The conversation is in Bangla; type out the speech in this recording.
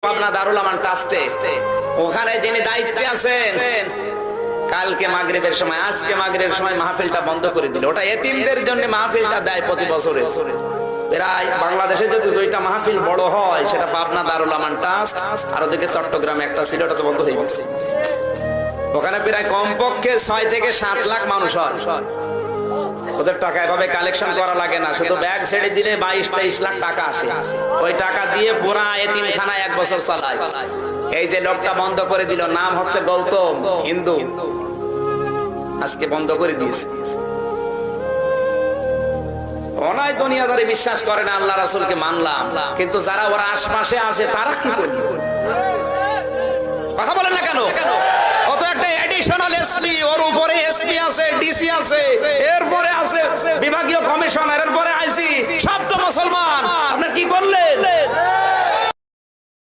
পাবনা দারুল আমান ট্রাস্টে, ওখানে যিনি দায়িত্বে আছেন, কালকে মাগরিবের সময়, আজকে মাগরিবের সময় মাহফিলটা বন্ধ করে দিল। ওটা এতিমদের জন্য মাহফিলটা দেয় প্রতি বছরে। প্রায় বাংলাদেশে যদি 2টা মাহফিল বড় হয়, সেটা পাবনা দারুল আমান ট্রাস্ট, আর ওদিকে চট্টগ্রামে একটা ছিল, ওটা তো বন্ধ হয়ে গেছে। ওখানে প্রায় কমপক্ষে 6 থেকে 7 লাখ মানুষ হয়। ওদের টাকা এভাবে কালেকশন করা লাগে না, শুধু ব্যাগ ছেড়ে দিলে 22-23 লাখ টাকা আসে। ওই টাকা দিয়ে পুরা এতিমখানা 1 বছর চালায়। এই যে লোকটা বন্ধ করে দিল, নাম হচ্ছে গৌতম, হিন্দু, আজকে বন্ধ করে দিয়েছে। অনায় দুনিয়াদারি বিশ্বাস করে না, আল্লাহ রাসূলকে মানলাম, কিন্তু যারা ওর আশপাশে আছে তারা কি করবে? কথা বলেন না কেন? কত একটা এডিশনাল এসপি, ওর উপরে এসপি আছে, ডিসি আছে, এরপরে আছে বিভাগীয় কমিশনার, এরপরে